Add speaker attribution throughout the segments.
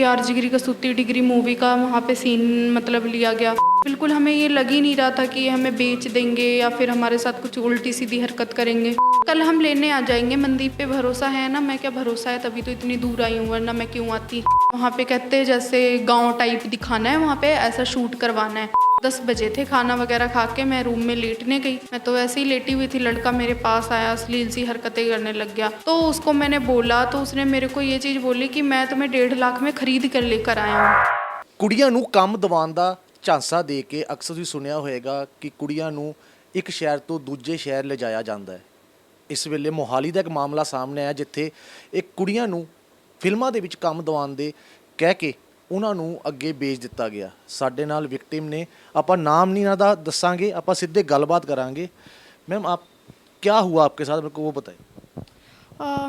Speaker 1: यार जिगरी Kasuti degree movie का वहाँ पे सीन मतलब लिया गया। बिल्कुल हमें ये लग ही नहीं रहा था कि ये हमें बेच देंगे या फिर हमारे साथ कुछ उल्टी सीधी हरकत करेंगे। कल हम लेने आ जाएंगे, मनदीप पे भरोसा है ना। मैं क्या भरोसा है, तभी तो इतनी दूर आई हूँ, वरना मैं क्यों आती। वहाँ पे कहते हैं जैसे गाँव टाइप दिखाना है, वहाँ पे ऐसा शूट करवाना है। 10 बजे थे, खाना वगैरह खा के मैं रूम में लेटने गई। मैं तो ऐसे ही लेटी हुई थी, लड़का मेरे पास आया, अश्लील सी हरकतें करने लग गया। तो उसको मैंने बोला तो उसने मेरे को ये चीज़ बोली कि मैं तुम्हें 1.5 लाख में खरीद कर लेकर आया हूँ।
Speaker 2: ਕੁੜੀਆਂ ਨੂੰ ਕੰਮ ਦਿਵਾਉਣ ਦਾ ਝਾਂਸਾ ਦੇ ਕੇ ਅਕਸਰ ਤੁਸੀਂ ਸੁਣਿਆ ਹੋਵੇਗਾ ਕਿ ਕੁੜੀਆਂ ਨੂੰ ਇੱਕ ਸ਼ਹਿਰ ਤੋਂ ਦੂਜੇ ਸ਼ਹਿਰ ਲਿਜਾਇਆ ਜਾਂਦਾ ਹੈ। ਇਸ ਵੇਲੇ ਮੋਹਾਲੀ ਦਾ ਇੱਕ ਮਾਮਲਾ ਸਾਹਮਣੇ ਆਇਆ ਜਿੱਥੇ ਇੱਕ ਕੁੜੀਆਂ ਨੂੰ ਫਿਲਮਾਂ ਦੇ ਵਿੱਚ ਕੰਮ ਦਿਵਾਉਣ ਦੇ ਕਹਿ ਕੇ ਉਹਨਾਂ ਨੂੰ ਅੱਗੇ ਵੇਚ ਦਿੱਤਾ ਗਿਆ। ਸਾਡੇ ਨਾਲ ਵਿਕਟਿਮ ਨੇ, ਆਪਾਂ ਨਾਮ ਨਹੀਂ ਇਹਨਾਂ ਦਾ ਦੱਸਾਂਗੇ, ਆਪਾਂ ਸਿੱਧੇ ਗੱਲਬਾਤ ਕਰਾਂਗੇ। मैम आप क्या हुआ आपके साथ, मेरे को वो बताइए।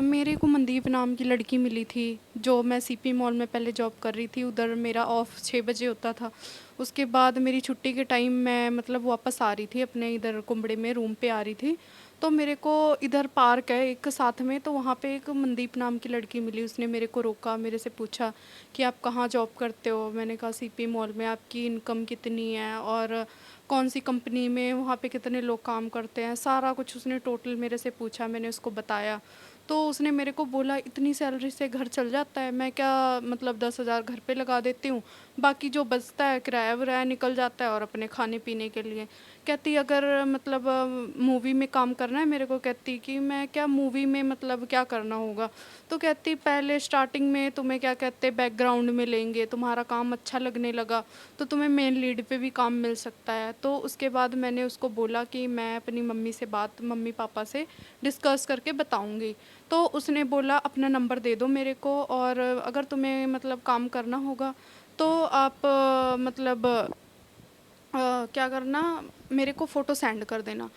Speaker 1: मेरे को मनदीप नाम की लड़की मिली थी, जो मैं सीपी मॉल में पहले जॉब कर रही थी। उधर मेरा ऑफ 6 बजे होता था। उसके बाद मेरी छुट्टी के टाइम मैं मतलब वापस आ रही थी, अपने इधर कुंबड़े में रूम पे आ रही थी। तो मेरे को इधर पार्क है एक साथ में, तो वहाँ पे एक मनदीप नाम की लड़की मिली। उसने मेरे को रोका, मेरे से पूछा कि आप कहाँ जॉब करते हो। मैंने कहा सीपी मॉल में। आपकी इनकम कितनी है और कौन सी कंपनी में, वहाँ पे कितने लोग काम करते हैं, सारा कुछ उसने टोटल मेरे से पूछा। मैंने उसको बताया तो उसने मेरे को बोला इतनी सैलरी से घर चल जाता है। मैं क्या मतलब 10,000 घर पे लगा देती हूँ, बाकी जो बचता है किराया विराया निकल जाता है और अपने खाने पीने के लिए। कहती अगर मतलब मूवी में काम करना है मेरे को, कहती कि मैं क्या मूवी में मतलब क्या करना होगा। तो कहती पहले स्टार्टिंग में तुम्हें क्या कहते बैकग्राउंड में लेंगे, तुम्हारा काम अच्छा लगने लगा तो तुम्हें मेन लीड पे भी काम मिल सकता है। तो उसके बाद मैंने उसको बोला कि मैं अपनी मम्मी से बात, मम्मी पापा से डिस्कस करके बताऊंगी। तो उसने बोला अपना नंबर दे दो मेरे को, और अगर तुम्हें मतलब काम करना होगा तो आप मतलब क्या करना, मेरे को फ़ोटो सेंड कर देना।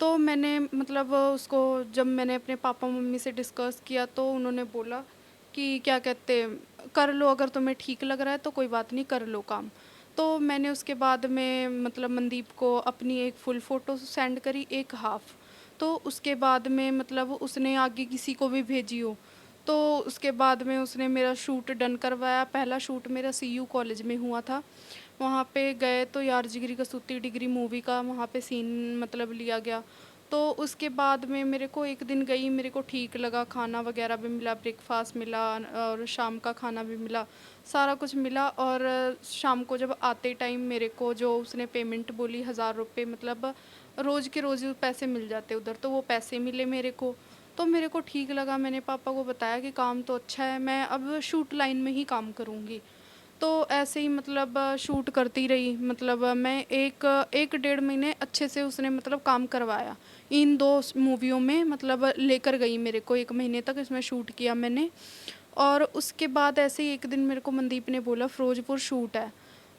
Speaker 1: तो मैंने मतलब उसको जब मैंने अपने पापा मम्मी से डिस्कस किया तो उन्होंने बोला कि क्या कहते कर लो, अगर तुम्हें ठीक लग रहा है तो कोई बात नहीं, कर लो काम। तो मैंने उसके बाद में मतलब मनदीप को अपनी एक फुल फ़ोटो सेंड करी, एक हाफ़। तो उसके बाद में मतलब उसने आगे किसी को भी भेजी हो। तो उसके बाद में उसने मेरा शूट डन करवाया। पहला शूट मेरा सीयू कॉलेज में हुआ था। वहाँ पे गए तो यार जिगरी कसूती डिग्री मूवी का वहाँ पे सीन मतलब लिया गया। तो उसके बाद में मेरे को एक दिन गई, मेरे को ठीक लगा, खाना वगैरह भी मिला, ब्रेकफास्ट मिला और शाम का खाना भी मिला, सारा कुछ मिला। और शाम को जब आते टाइम मेरे को जो उसने पेमेंट बोली 1,000 रुपये, मतलब रोज़ के रोज़ पैसे मिल जाते उधर, तो वो पैसे मिले मेरे को। तो मेरे को ठीक लगा। मैंने पापा को बताया कि काम तो अच्छा है, मैं अब शूट लाइन में ही काम करूँगी। तो ऐसे ही मतलब शूट करती रही। मतलब मैं एक 1 डेढ़ महीने अच्छे से उसने मतलब काम करवाया इन 2 मूवियों में। मतलब लेकर गई मेरे को 1 महीने तक इसमें शूट किया मैंने। और उसके बाद ऐसे ही एक दिन मेरे को मनदीप ने बोला फ़िरोज़पुर शूट है,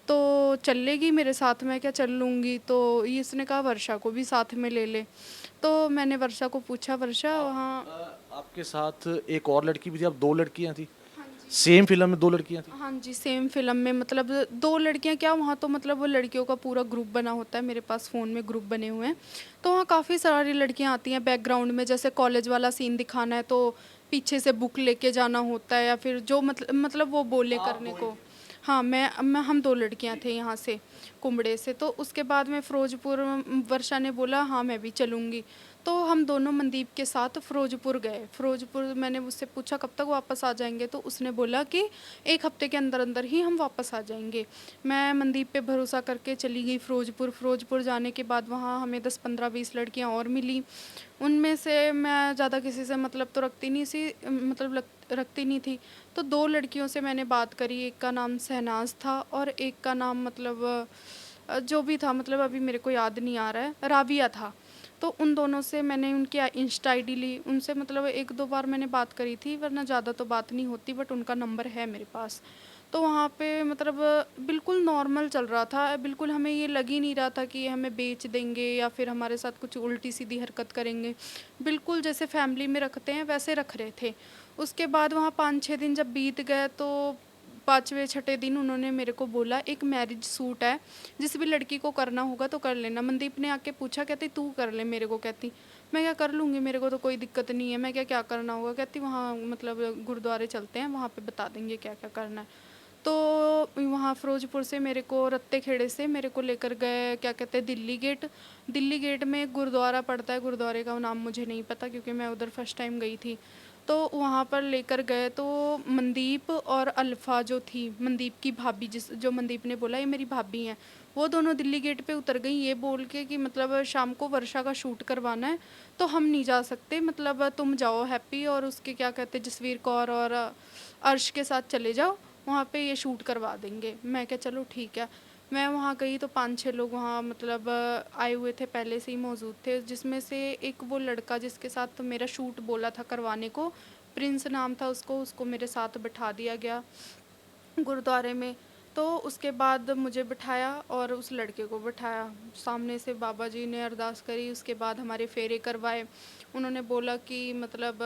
Speaker 1: तो चलेगी मेरे साथ। मैं क्या चल लूँगी। तो ये इसने कहा वर्षा को भी साथ में ले ले। तो मैंने वर्षा को पूछा, वर्षा वहाँ।
Speaker 2: आपके साथ एक और लड़की भी थी, आप दो लड़कियां थी सेम फिल्म में, दो लड़कियां थी।
Speaker 1: हाँ जी, सेम फ़िल्म में मतलब 2 लड़कियाँ क्या, वहाँ तो मतलब वो लड़कियों का पूरा ग्रुप बना होता है। मेरे पास फ़ोन में ग्रुप बने हुए हैं। तो वहाँ काफ़ी सारी लड़कियाँ आती हैं बैकग्राउंड में। जैसे कॉलेज वाला सीन दिखाना है तो पीछे से बुक लेके जाना होता है, या फिर जो मतलब वो बोले करने को। हाँ, मैं हम 2 लड़कियाँ थे यहाँ से, कुंबड़े से। तो उसके बाद में फ़िरोज़पुर वर्षा ने बोला हाँ, मैं भी चलूँगी। तो हम दोनों मनदीप के साथ फ़िरोज़पुर गए। फ़िरोज़पुर मैंने उससे पूछा कब तक वापस आ जाएँगे, तो उसने बोला कि 1 हफ़्ते के अंदर-अंदर ही हम वापस आ जाएँगे। मैं मनदीप पे भरोसा करके चली गई फ़िरोज़पुर। फ़िरोज़पुर जाने के बाद वहाँ हमें 10, 15, 20 लड़कियाँ और मिली। उनमें से मैं ज़्यादा किसी से मतलब तो मतलब रखती नहीं थी। तो 2 लड़कियों से मैंने बात करी। एक का नाम शहनाज़ था और एक का नाम मतलब जो भी था, मतलब अभी मेरे को याद नहीं आ रहा है, राबिया था। तो उन दोनों से मैंने उनकी इंस्टा आईडी ली। उनसे मतलब 1-2 बार मैंने बात करी थी, वरना ज़्यादा तो बात नहीं होती, बट उनका नंबर है मेरे पास। तो वहाँ पे मतलब बिल्कुल नॉर्मल चल रहा था। बिल्कुल हमें ये लग ही नहीं रहा था कि ये हमें बेच देंगे या फिर हमारे साथ कुछ उल्टी-सीधी हरकत करेंगे। बिल्कुल जैसे फैमिली में रखते हैं वैसे रख रहे थे। उसके बाद वहाँ 5-6 दिन जब बीत गए तो 5वें छठे दिन उन्होंने मेरे को बोला एक मैरिज सूट है, जिस भी लड़की को करना होगा तो कर लेना। मनदीप ने आके पूछा, कहती तू कर ले मेरे को। कहती मैं क्या कर लूँगी, मेरे को तो कोई दिक्कत नहीं है। मैं क्या क्या करना होगा, कहती वहाँ मतलब गुरुद्वारे चलते हैं, वहाँ पे बता देंगे क्या क्या करना है। तो वहाँ फ़िरोज़पुर से मेरे को रत्ते खेड़े से मेरे को लेकर गए, क्या कहते हैं, दिल्ली गेट। दिल्ली गेट में एक गुरुद्वारा पड़ता है, गुरुद्वारे का नाम मुझे नहीं पता क्योंकि मैं उधर फर्स्ट टाइम गई थी। तो वहाँ पर लेकर गए तो मनदीप और अल्फ़ा जो थी, मनदीप की भाभी, जिस जो मनदीप ने बोला ये मेरी भाभी हैं, वो दोनों दिल्ली गेट पे उतर गई ये बोल के कि मतलब शाम को वर्षा का शूट करवाना है, तो हम नहीं जा सकते, मतलब तुम जाओ हैप्पी और उसके क्या कहते हैं जसवीर कौर और अर्श के साथ चले जाओ, वहाँ पे ये शूट करवा देंगे। मैं क्या चलो ठीक है। मैं वहाँ गई तो 5-6 लोग वहाँ मतलब आए हुए थे, पहले से ही मौजूद थे, जिसमें से एक वो लड़का जिसके साथ मेरा शूट बोला था करवाने को, प्रिंस नाम था उसको मेरे साथ बिठा दिया गया गुरुद्वारे में। तो उसके बाद मुझे बिठाया और उस लड़के को बिठाया, सामने से बाबा जी ने अरदास करी, उसके बाद हमारे फेरे करवाए। उन्होंने बोला कि मतलब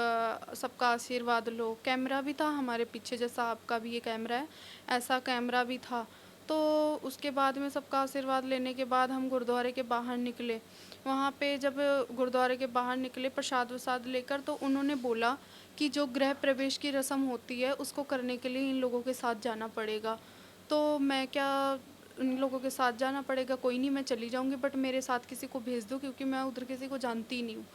Speaker 1: सबका आशीर्वाद लो। कैमरा भी था हमारे पीछे, जैसा आपका भी ये कैमरा है ऐसा कैमरा भी था। तो उसके बाद में सबका आशीर्वाद लेने के बाद हम गुरुद्वारे के बाहर निकले। वहाँ पे जब गुरुद्वारे के बाहर निकले प्रसाद वसाद लेकर, तो उन्होंने बोला कि जो गृह प्रवेश की रस्म होती है उसको करने के लिए इन लोगों के साथ जाना पड़ेगा। तो मैं क्या, इन लोगों के साथ जाना पड़ेगा, कोई नहीं मैं चली जाऊँगी, बट मेरे साथ किसी को भेज दो क्योंकि मैं उधर किसी को जानती ही नहीं हूँ।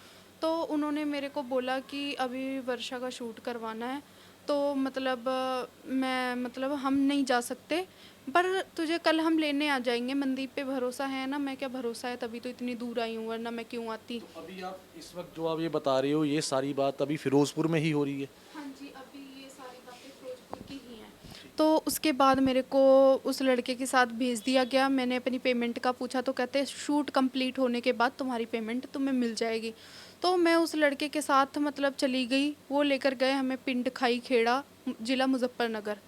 Speaker 1: तो उन्होंने मेरे को बोला कि अभी वर्षा का शूट करवाना है, तो मतलब मैं मतलब हम नहीं जा सकते, पर तुझे कल हम लेने आ जाएंगे। मनदीप पे भरोसा है ना? मैं क्या भरोसा है, तभी तो इतनी दूर आई हूँ, वरना मैं क्यों आती।
Speaker 2: तो अभी आप इस वक्त जो आप ये बता रहे हो ये सारी बात अभी फिरोजपुर में ही हो रही है?
Speaker 1: हाँ जी, अभी ये सारी बातें फिरोजपुर की ही हैं। तो उसके बाद मेरे को उस लड़के के साथ भेज दिया गया। मैंने अपनी पेमेंट का पूछा तो कहते शूट कंप्लीट होने के बाद तुम्हारी पेमेंट तुम्हें मिल जाएगी। तो मैं उस लड़के के साथ मतलब चली गई, वो लेकर गए हमें पिंड खाई खेड़ा, ज़िला मुजफ्फरनगर,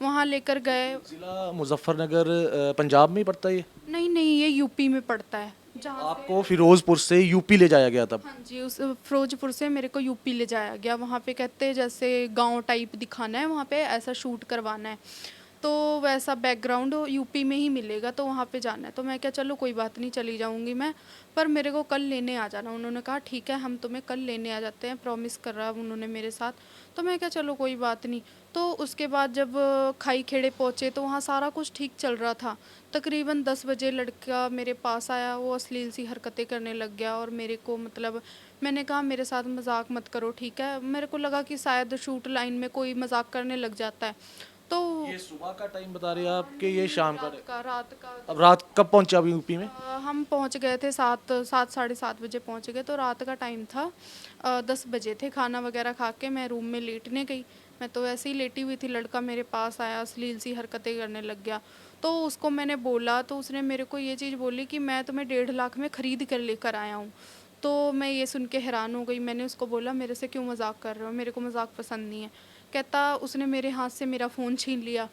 Speaker 1: वहाँ लेकर गए।
Speaker 2: जिला मुजफ्फरनगर पंजाब में ही पड़ता है ये?
Speaker 1: नहीं नहीं, ये यूपी में पड़ता है, जहाँ से।
Speaker 2: आपको फिरोजपुर से यूपी ले जाया गया तब?
Speaker 1: हाँ जी, उस फिरोजपुर से मेरे को यूपी ले जाया गया। वहाँ पे कहते हैं जैसे गांव टाइप दिखाना है, वहाँ पे ऐसा शूट करवाना है, तो वैसा बैकग्राउंड यूपी में ही मिलेगा, तो वहाँ पे जाना है। तो मैं क्या चलो कोई बात नहीं, चली जाऊँगी मैं, पर मेरे को कल लेने आ जाना। उन्होंने कहा ठीक है हम तुम्हें कल लेने आ जाते हैं, प्रॉमिस कर रहा उन्होंने मेरे साथ। तो मैं क्या चलो कोई बात नहीं। तो उसके बाद जब खाई खेड़े पहुँचे तो वहाँ सारा कुछ ठीक चल रहा था। तकरीबन 10 बजे लड़का मेरे पास आया, वो अश्लील सी हरकतें करने लग गया और मेरे को मतलब मैंने कहा मेरे साथ मजाक मत करो ठीक है। मेरे को लगा कि शायद शूट लाइन में कोई मजाक करने लग जाता है। तो
Speaker 2: ये सुबह का टाइम बता रहे हैं आप कि ये शाम का?
Speaker 1: रात का
Speaker 2: अब रात कब पहुंचे अभी यूपी में?
Speaker 1: हम पहुंच गए थे 7 साढ़े 7 बजे पहुंच गए, तो रात का टाइम था। 10 बजे थे। खाना वगैरह खा के मैं रूम में लेटने गई। मैं तो ऐसे ही लेटी हुई थी, लड़का मेरे पास आया, अश्लील सी हरकतें करने लग गया। तो उसको मैंने बोला तो उसने मेरे को ये चीज़ बोली कि मैं तुम्हें 1.5 लाख में ख़रीद कर लेकर आया हूँ। तो मैं ये सुन के हैरान हो गई। मैंने उसको बोला मेरे से क्यों मजाक कर रहे हो, मेरे को मजाक पसंद नहीं है। कहता, उसने मेरे हाथ से मेरा फ़ोन छीन लिया।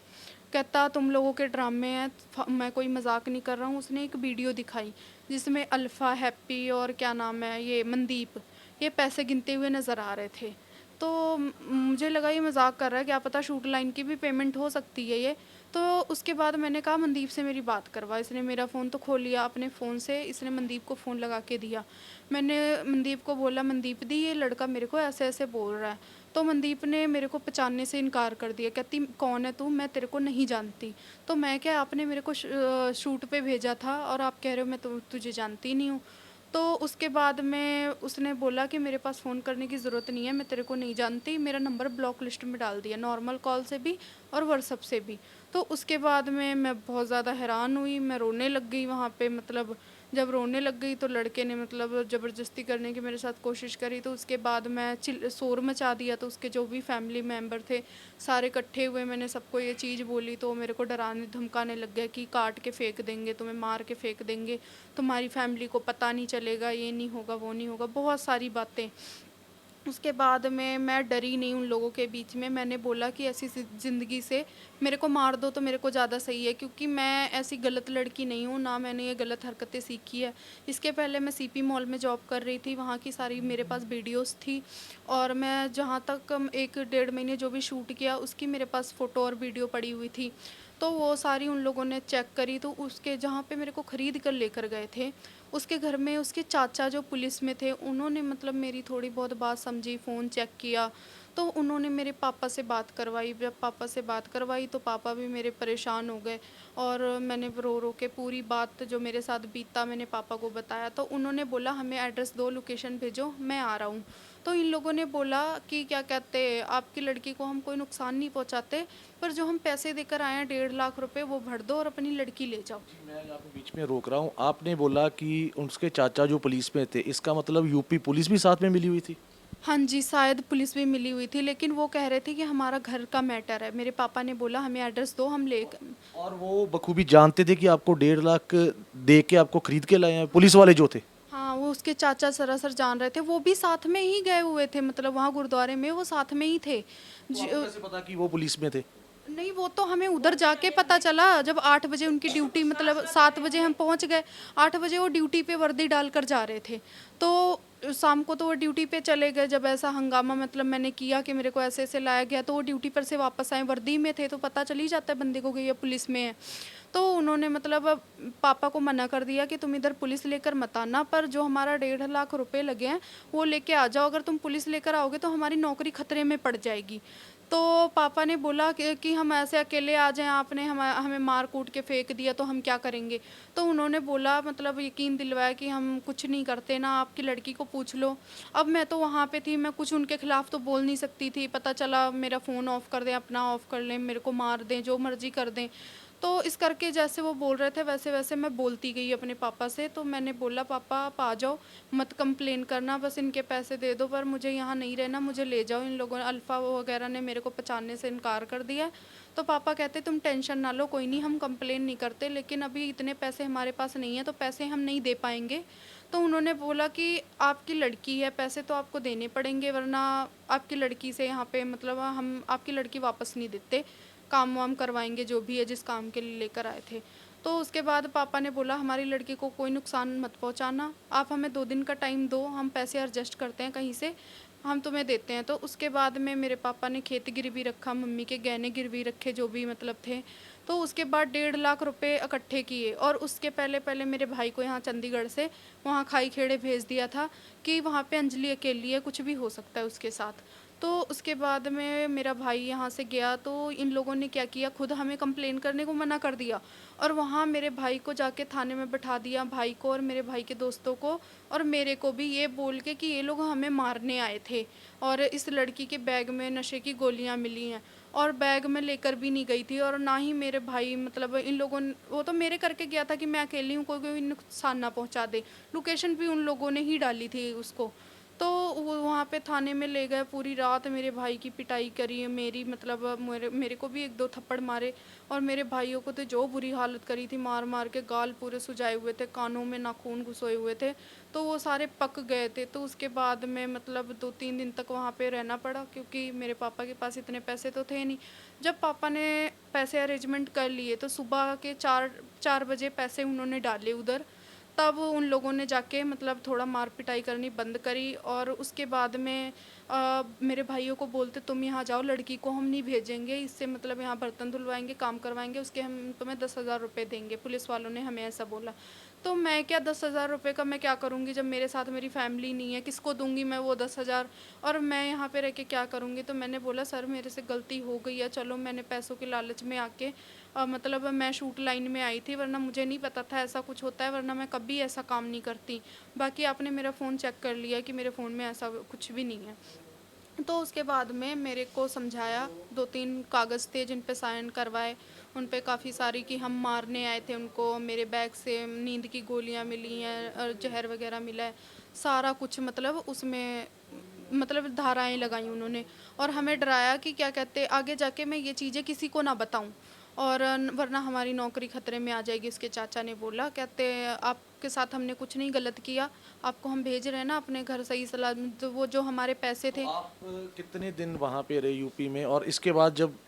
Speaker 1: कहता तुम लोगों के ड्रामे हैं, मैं कोई मजाक नहीं कर रहा हूँ। उसने एक वीडियो दिखाई जिसमें अल्फ़ा, हैप्पी और क्या नाम है ये मनदीप, ये पैसे गिनते हुए नज़र आ रहे थे। तो मुझे लगा ये मजाक कर रहा है, क्या पता शूट लाइन की भी पेमेंट हो सकती है ये। तो उसके बाद मैंने कहा मनदीप से मेरी बात करवा। इसने मेरा फ़ोन तो खोल लिया अपने फ़ोन से, इसने मनदीप को फ़ोन लगा के दिया। मैंने मनदीप को बोला मनदीप दी ये लड़का मेरे को ऐसे ऐसे बोल रहा है। तो मनदीप ने मेरे को पहचानने से इनकार कर दिया। कहती कौन है तू, मैं तेरे को नहीं जानती। तो मैं क्या, आपने मेरे को शूट पे भेजा था और आप कह रहे हो मैं तुझे जानती नहीं हूँ। तो उसके बाद में उसने बोला कि मेरे पास फ़ोन करने की ज़रूरत नहीं है, मैं तेरे को नहीं जानती। मेरा नंबर ब्लॉक लिस्ट में डाल दिया, नॉर्मल कॉल से भी और व्हाट्सअप से भी। तो उसके बाद में मैं बहुत ज़्यादा हैरान हुई, मैं रोने लग गई वहाँ पे। मतलब जब रोने लग गई तो लड़के ने मतलब ज़बरदस्ती करने की मेरे साथ कोशिश करी। तो उसके बाद मैं शोर मचा दिया। तो उसके जो भी फैमिली मेम्बर थे सारे इकट्ठे हुए, मैंने सबको ये चीज़ बोली। तो मेरे को डराने धमकाने लग गया कि काट के फेंक देंगे, तुम्हें मार के फेंक देंगे, तुम्हारी फैमिली को पता नहीं चलेगा, ये नहीं होगा वो नहीं होगा, बहुत सारी बातें। उसके बाद में मैं डरी नहीं उन लोगों के बीच में। मैंने बोला कि ऐसी ज़िंदगी से मेरे को मार दो तो मेरे को ज़्यादा सही है, क्योंकि मैं ऐसी गलत लड़की नहीं हूँ, ना मैंने ये गलत हरकतें सीखी है। इसके पहले मैं सीपी मॉल में जॉब कर रही थी, वहाँ की सारी मेरे पास वीडियोस थी। और मैं जहाँ तक 1 डेढ़ महीने जो भी शूट किया उसकी मेरे पास फ़ोटो और वीडियो पड़ी हुई थी। तो वो सारी उन लोगों ने चेक करी। तो उसके जहाँ पे मेरे को ख़रीद कर लेकर गए थे, उसके घर में उसके चाचा जो पुलिस में थे, उन्होंने मतलब मेरी थोड़ी बहुत बात समझी, फ़ोन चेक किया। तो उन्होंने मेरे पापा से बात करवाई। जब पापा से बात करवाई तो पापा भी मेरे परेशान हो गए, और मैंने रो रो के पूरी बात जो मेरे साथ बीता मैंने पापा को बताया। तो उन्होंने बोला हमें एड्रेस दो, लोकेशन भेजो, मैं आ रहा हूँ। तो इन लोगों ने बोला कि क्या कहते हैं, आपकी लड़की को हम कोई नुकसान नहीं पहुँचाते, पर जो हम पैसे देकर आए हैं 1.5 लाख रुपए वो भर दो और अपनी लड़की ले जाओ।
Speaker 2: मैं आपको बीच में रोक रहा हूँ, आपने बोला कि उसके चाचा जो पुलिस में थे, इसका मतलब यूपी पुलिस भी साथ में मिली हुई थी?
Speaker 1: हाँ जी, शायद पुलिस भी मिली हुई थी, लेकिन वो कह रहे थे कि हमारा घर का मैटर है। मेरे पापा ने बोला हमें एड्रेस दो, हम ले।
Speaker 2: और वो बखूबी जानते थे कि आपको 1.5 लाख दे के आपको खरीद के लाए हैं पुलिस वाले जो थे?
Speaker 1: हाँ, वो उसके चाचा सरासर जान रहे थे, वो भी साथ में ही गए हुए थे, मतलब वहाँ गुरुद्वारे में वो साथ में ही थे।
Speaker 2: तो आपको कैसे पता कि वो पुलिस में थे?
Speaker 1: नहीं, वो तो हमें उधर जाके पता चला, जब 8 बजे उनकी ड्यूटी, मतलब 7 बजे हम पहुंच गए, 8 बजे वो ड्यूटी पे वर्दी डालकर जा रहे थे। तो शाम को तो वो ड्यूटी पे चले गए। जब ऐसा हंगामा मतलब मैंने किया कि मेरे को ऐसे ऐसे लाया गया, तो वो ड्यूटी पर से वापस आए, वर्दी में थे, तो पता चल ही जाता है बंदे को कि ये पुलिस में है। तो उन्होंने मतलब पापा को मना कर दिया कि तुम इधर पुलिस लेकर मत आना, पर जो हमारा 1.5 लाख रुपए लगे हैं वो लेके आ जाओ, अगर तुम पुलिस लेकर आओगे तो हमारी नौकरी खतरे में पड़ जाएगी। तो पापा ने बोला कि हम ऐसे अकेले आ जाएं, आपने हमें मार कूट के फेंक दिया तो हम क्या करेंगे। तो उन्होंने बोला, मतलब यकीन दिलवाया कि हम कुछ नहीं करते ना, आपकी लड़की को पूछ लो। अब मैं तो वहाँ पे थी, मैं कुछ उनके खिलाफ तो बोल नहीं सकती थी, पता चला मेरा फ़ोन ऑफ कर दें, अपना ऑफ कर लें, मेरे को मार दें, जो मर्जी कर दें। तो इस करके जैसे वो बोल रहे थे वैसे वैसे मैं बोलती गई अपने पापा से। तो मैंने बोला पापा आप आ जाओ, मत कंप्लेन करना, बस इनके पैसे दे दो, पर मुझे यहाँ नहीं रहना, मुझे ले जाओ। इन लोगों ने, अल्फ़ा वगैरह ने मेरे को पहचानने से इनकार कर दिया है। तो पापा कहते तुम टेंशन ना लो, कोई नहीं, हम कंप्लेन नहीं करते, लेकिन अभी इतने पैसे हमारे पास नहीं है, तो पैसे हम नहीं दे पाएंगे। तो उन्होंने बोला कि आपकी लड़की है, पैसे तो आपको देने पड़ेंगे, वरना आपकी लड़की से यहाँ पे मतलब हम आपकी लड़की वापस नहीं देते, काम वाम करवाएंगे जो भी है जिस काम के लिए लेकर आए थे। तो उसके बाद पापा ने बोला हमारी लड़की को कोई नुकसान मत पहुंचाना, आप हमें 2 दिन का टाइम दो, हम पैसे एडजस्ट करते हैं कहीं से, हम तुम्हें देते हैं। तो उसके बाद में मेरे पापा ने खेत गिरवी रखा, मम्मी के गहने गिरवी रखे जो भी मतलब थे। तो उसके बाद 1.5 लाख रुपए इकट्ठे किए, और उसके पहले पहले मेरे भाई को यहाँ चंडीगढ़ से वहाँ खाई खेड़े भेज दिया था कि वहाँ पे अंजलि अकेली है, कुछ भी हो सकता है उसके साथ। तो उसके बाद में मेरा भाई यहाँ से गया, तो इन लोगों ने क्या किया, खुद हमें कंप्लेन करने को मना कर दिया, और वहाँ मेरे भाई को जाके थाने में बैठा दिया, भाई को और मेरे भाई के दोस्तों को और मेरे को भी, ये बोल के कि ये लोग हमें मारने आए थे, और इस लड़की के बैग में नशे की गोलियाँ मिली हैं, और बैग में लेकर भी नहीं गई थी, और ना ही मेरे भाई, मतलब इन लोगों ने, वो तो मेरे करके गया था कि मैं अकेली हूँ, कोई नुकसान ना पहुँचा दे। लोकेशन भी उन लोगों ने ही डाली थी उसको। तो वो वहाँ पे थाने में ले गए, पूरी रात मेरे भाई की पिटाई करी, मेरी मतलब मेरे को भी 1-2 थप्पड़ मारे, और मेरे भाइयों को तो जो बुरी हालत करी थी, मार मार के, गाल पूरे सुजाए हुए थे, कानों में नाखून घुसोए हुए थे, तो वो सारे पक गए थे। तो उसके बाद में मतलब 2-3 दिन तक वहाँ पे रहना पड़ा, क्योंकि मेरे पापा के पास इतने पैसे तो थे नहीं। जब पापा ने पैसे अरेंजमेंट कर लिए तो सुबह के 4 बजे पैसे उन्होंने डाले उधर, तब उन लोगों ने जाके मतलब थोड़ा मार पिटाई करनी बंद करी, और उसके बाद में मेरे भाइयों को बोलते तुम यहाँ जाओ, लड़की को हम नहीं भेजेंगे, इससे मतलब यहाँ बर्तन धुलवाएंगे, काम करवाएंगे, उसके हम तुम्हें 10,000 रुपये देंगे। पुलिस वालों ने हमें ऐसा बोला। तो मैं क्या, 10,000 रुपये का मैं क्या करूँगी, जब मेरे साथ मेरी फैमिली नहीं है, किसको दूंगी मैं वो 10,000, और मैं यहाँ पे रह के क्या करूँगी। तो मैंने बोला सर मेरे से गलती हो गई है, चलो, मैंने पैसों के लालच में आके मतलब मैं शूट लाइन में आई थी, वरना मुझे नहीं पता था ऐसा कुछ होता है, वरना मैं कभी ऐसा काम नहीं करती। बाकी आपने मेरा फ़ोन चेक कर लिया कि मेरे फ़ोन में ऐसा कुछ भी नहीं है। तो उसके बाद में मेरे को समझाया, 2-3 कागज़ थे जिन पे साइन करवाए, उन पे काफ़ी सारी कि हम मारने आए थे उनको, मेरे बैग से नींद की गोलियां मिली हैं और जहर वगैरह मिला है, सारा कुछ मतलब उसमें मतलब धाराएं लगाई उन्होंने, और हमें डराया कि क्या कहते आगे जाके मैं ये चीज़ें किसी को ना बताऊं, और वरना हमारी नौकरी खतरे में आ जाएगी। उसके चाचा ने बोला, कहते आपके साथ हमने कुछ नहीं गलत किया, आपको हम भेज रहे हैं ना अपने घर सही सलामत, तो वो जो हमारे पैसे थे।
Speaker 2: आप कितने दिन वहाँ पे रहे यूपी में, और इसके बाद जब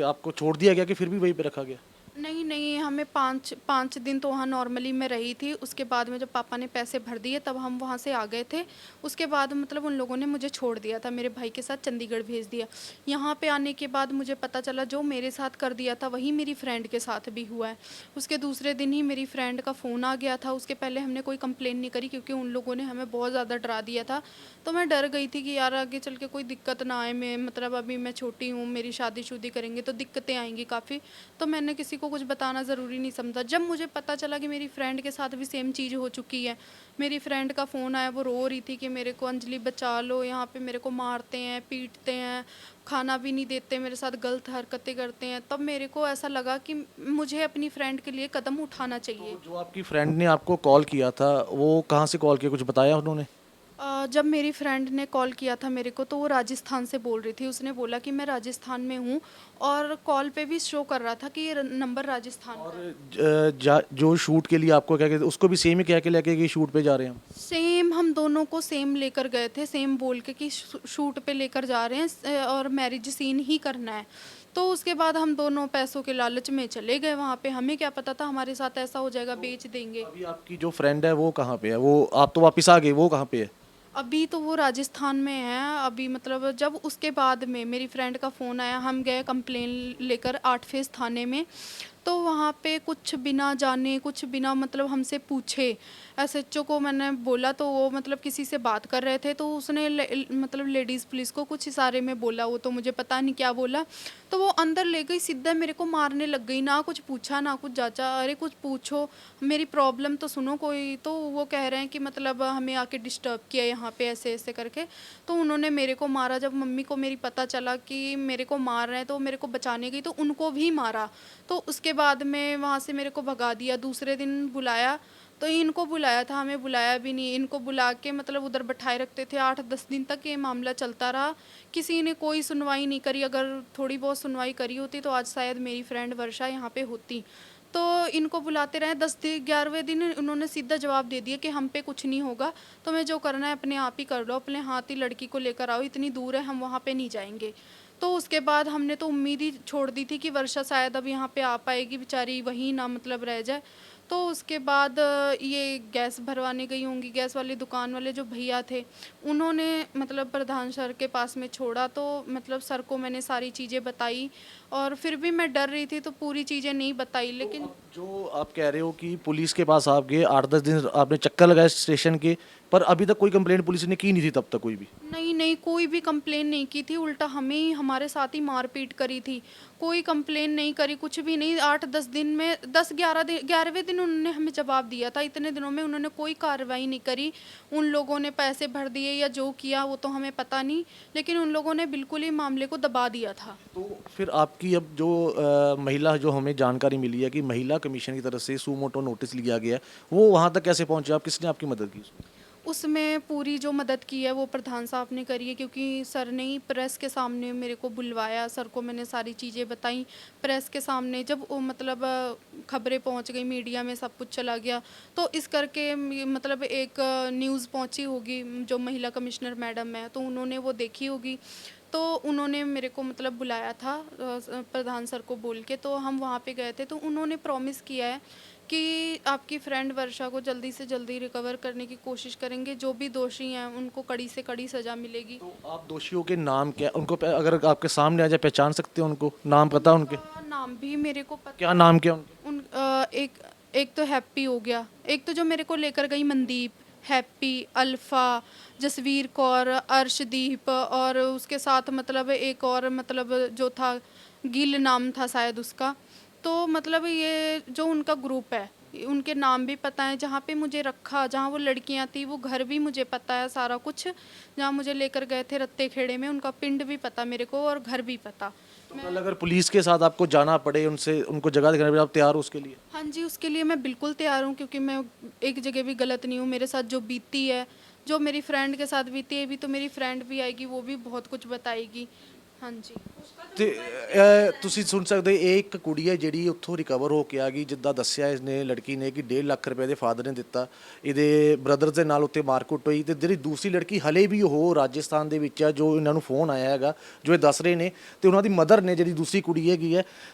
Speaker 2: आपको छोड़ दिया गया कि फिर भी वहीं पे रखा गया?
Speaker 1: नहीं नहीं, हमें पाँच पाँच दिन तो वहाँ नॉर्मली मैं रही थी। उसके बाद में जब पापा ने पैसे भर दिए तब हम वहाँ से आ गए थे। उसके बाद मतलब उन लोगों ने मुझे छोड़ दिया था, मेरे भाई के साथ चंडीगढ़ भेज दिया। यहाँ पे आने के बाद मुझे पता चला जो मेरे साथ कर दिया था वही मेरी फ्रेंड के साथ भी हुआ है। उसके दूसरे दिन ही मेरी फ्रेंड का फ़ोन आ गया था। उसके पहले हमने कोई कंप्लेन नहीं करी क्योंकि उन लोगों ने हमें बहुत ज़्यादा डरा दिया था। तो मैं डर गई थी कि यार आगे चल के कोई दिक्कत ना आए। मैं मतलब अभी मैं छोटी हूँ, मेरी शादी-शुदी करेंगे तो दिक्कतें आएँगी काफ़ी। तो मैंने किसी को कुछ बताना ज़रूरी नहीं समझा। जब मुझे पता चला कि मेरी फ्रेंड के साथ भी सेम चीज़ हो चुकी है, मेरी फ्रेंड का फ़ोन आया, वो रो रही थी कि मेरे को अंजलि बचा लो, यहाँ पे मेरे को मारते हैं, पीटते हैं, खाना भी नहीं देते, मेरे साथ गलत हरकतें करते हैं। तब मेरे को ऐसा लगा कि मुझे अपनी फ्रेंड के लिए कदम उठाना चाहिए।
Speaker 2: तो जो आपकी फ्रेंड ने आपको कॉल किया था, वो कहाँ से कॉल किया, कुछ बताया उन्होंने?
Speaker 1: जब मेरी फ्रेंड ने कॉल किया था मेरे को तो वो राजस्थान से बोल रही थी। उसने बोला कि मैं राजस्थान में हूँ और कॉल पे भी शो कर रहा था कि ये नंबर राजस्थान
Speaker 2: और
Speaker 1: का है।
Speaker 2: जो शूट के लिए आपको क्या कहते, उसको भी सेम ही कह के लेके कि शूट पे जा रहे हैं हम?
Speaker 1: सेम हम दोनों को सेम लेकर गए थे, सेम बोल के कि शूट पे लेकर जा रहे हैं और मैरिज सीन ही करना है। तो उसके बाद हम दोनों पैसों के लालच में चले गए वहाँ पे। हमें क्या पता था हमारे साथ ऐसा हो जाएगा, बेच देंगे।
Speaker 2: अभी आपकी जो फ्रेंड है वो कहाँ पे है? वो आप तो वापस आ गए, वो कहाँ पे है?
Speaker 1: अभी तो वो राजस्थान में है। अभी मतलब जब उसके बाद में मेरी फ्रेंड का फ़ोन आया, हम गए कंप्लेन लेकर 8 फेस थाने में। तो वहाँ पे कुछ बिना जाने, कुछ बिना मतलब हमसे पूछे एसएचओ को मैंने बोला तो वो मतलब किसी से बात कर रहे थे, तो उसने मतलब लेडीज़ पुलिस को कुछ इशारे में बोला, वो तो मुझे पता नहीं क्या बोला। तो वो अंदर ले गई, सीधा मेरे को मारने लग गई। ना कुछ पूछा ना कुछ जांचा। अरे कुछ पूछो, मेरी प्रॉब्लम तो सुनो कोई। तो वो कह रहे हैं कि मतलब हमें आके डिस्टर्ब किया यहाँ पे ऐसे ऐसे करके। तो उन्होंने मेरे को मारा। जब मम्मी को मेरी पता चला कि मेरे को मार रहे हैं तो मेरे को बचाने गई तो उनको भी मारा। तो उसके बाद में वहाँ से मेरे को भगा दिया। दूसरे दिन बुलाया तो इनको बुलाया था, हमें बुलाया भी नहीं। इनको बुला के मतलब उधर बैठाए रखते थे। 8-10 दिन तक ये मामला चलता रहा। किसी ने कोई सुनवाई नहीं करी। अगर थोड़ी बहुत सुनवाई करी होती तो आज शायद मेरी फ्रेंड वर्षा यहाँ पे होती। तो इनको बुलाते रहे 10 दिन, 11वें दिन उन्होंने सीधा जवाब दे दिया कि हम पे कुछ नहीं होगा, तुम्हें जो करना है अपने आप ही कर लो, अपने हाथ ही लड़की को लेकर आओ, इतनी दूर है हम वहाँ पे नहीं जाएंगे। तो उसके बाद हमने तो उम्मीद ही छोड़ दी थी कि वर्षा शायद अब यहाँ पे आ पाएगी, बेचारी वहीं ना मतलब रह जाए। तो उसके बाद ये गैस भरवाने गई होंगी। गैस वाली दुकान वाले जो भैया थे उन्होंने मतलब प्रधान सर के पास में छोड़ा। तो मतलब सर को मैंने सारी चीज़ें बताई और फिर भी मैं डर रही थी तो पूरी चीज़ें नहीं बताई।
Speaker 2: तो
Speaker 1: लेकिन
Speaker 2: अब जो आप कह रहे हो कि पुलिस के पास आप गए, 8-10 दिन आपने चक्कर लगाए स्टेशन के, पर अभी तक कोई कंप्लेंट पुलिस ने की नहीं थी तब तक कोई भी?
Speaker 1: नहीं नहीं, कोई भी कंप्लेन नहीं की थी। उल्टा हमें ही हमारे साथ ही मारपीट करी थी। कोई कंप्लेन नहीं करी, कुछ भी नहीं। 8-10 दिन में 10-11 दिन, 11वें दिन उन्होंने हमें जवाब दिया था। इतने दिनों में उन्होंने कोई कार्रवाई नहीं करी। उन लोगों ने पैसे भर दिए या जो किया वो तो हमें पता नहीं, लेकिन उन लोगों ने बिल्कुल ही मामले को दबा दिया था।
Speaker 2: तो फिर आपकी अब जो महिला, जो हमें जानकारी मिली है कि महिला कमीशन की तरफ से सुमोटो नोटिस लिया गया है, वो वहाँ तक कैसे पहुँचे? आप किसने आपकी मदद की उसमें?
Speaker 1: उसमें पूरी जो मदद की है वो प्रधान साहब ने करी है, क्योंकि सर ने ही प्रेस के सामने मेरे को बुलवाया। सर को मैंने सारी चीज़ें बताई प्रेस के सामने। जब वो मतलब खबरें पहुंच गई, मीडिया में सब कुछ चला गया, तो इस करके मतलब एक न्यूज़ पहुंची होगी जो महिला कमिश्नर मैडम है, तो उन्होंने वो देखी होगी। तो उन्होंने मेरे को मतलब बुलाया था प्रधान सर को बोल के। तो हम वहाँ पे गए थे तो उन्होंने प्रॉमिस किया है कि आपकी फ्रेंड वर्षा को जल्दी से जल्दी रिकवर करने की कोशिश करेंगे। जो भी दोषी हैं उनको कड़ी से कड़ी सज़ा मिलेगी।
Speaker 2: तो आप दोषियों के नाम क्या, उनको अगर आपके सामने आ जाए पहचान सकते हो उनको? नाम पता है उनके?
Speaker 1: नाम भी मेरे को पता
Speaker 2: क्या नाम क्या उनके?
Speaker 1: एक एक तो हैप्पी हो गया। एक तो जो मेरे को लेकर गई मनदीप, हैप्पी, अल्फ़ा, जसवीर कौर, अर्शदीप, और उसके साथ मतलब एक और मतलब जो था गिल नाम था शायद उसका। तो मतलब ये जो उनका ग्रुप है उनके नाम भी पता है। जहाँ पे मुझे रखा, जहाँ वो लड़कियाँ थी, वो घर भी मुझे पता है सारा कुछ। जहाँ मुझे लेकर गए थे रत्ते खेड़े में, उनका पिंड भी पता मेरे को और घर भी पता।
Speaker 2: तो कल अगर पुलिस के साथ आपको जाना पड़े, उनसे उनको जगह दिखाने पड़े, आप तैयार हो उसके लिए?
Speaker 1: हाँ जी, उसके लिए मैं बिल्कुल तैयार हूँ, क्योंकि मैं एक जगह भी गलत नहीं हूँ। मेरे साथ जो बीती है, जो मेरी फ्रेंड के साथ बीती है, अभी तो मेरी फ्रेंड भी आएगी, वो भी बहुत कुछ बताएगी। हाँ जी।
Speaker 2: ਤੇ ਤੁਸੀਂ ਸੁਣ ਸਕਦੇ ਹੋ, ਇਹ ਇੱਕ ਕੁੜੀ ਹੈ ਜਿਹੜੀ ਉੱਥੋਂ ਰਿਕਵਰ ਹੋ ਕੇ ਆ ਗਈ। ਜਿੱਦਾਂ ਦੱਸਿਆ ਇਸਨੇ ਲੜਕੀ ਨੇ ਕਿ 1.5 ਲੱਖ ਰੁਪਏ ਦੇ ਫਾਦਰ ਨੇ ਦਿੱਤਾ, ਇਹਦੇ ਬ੍ਰਦਰ ਦੇ ਨਾਲ ਉੱਤੇ ਮਾਰਕੁੱਟ ਹੋਈ। ਤੇ ਜਿਹੜੀ ਦੂਸਰੀ ਲੜਕੀ ਹਲੇ ਵੀ ਉਹ ਰਾਜਸਥਾਨ ਦੇ ਵਿੱਚ ਆ, ਜੋ ਇਹਨਾਂ ਨੂੰ ਫੋਨ ਆਇਆ ਹੈਗਾ, ਜੋ ਇਹ ਦੱਸ ਰਹੇ ਨੇ। ਤੇ ਉਹਨਾਂ ਦੀ ਮਦਰ ਨੇ, ਜਿਹੜੀ ਦੂਸਰੀ ਕੁੜੀ ਹੈਗੀ ਹੈ,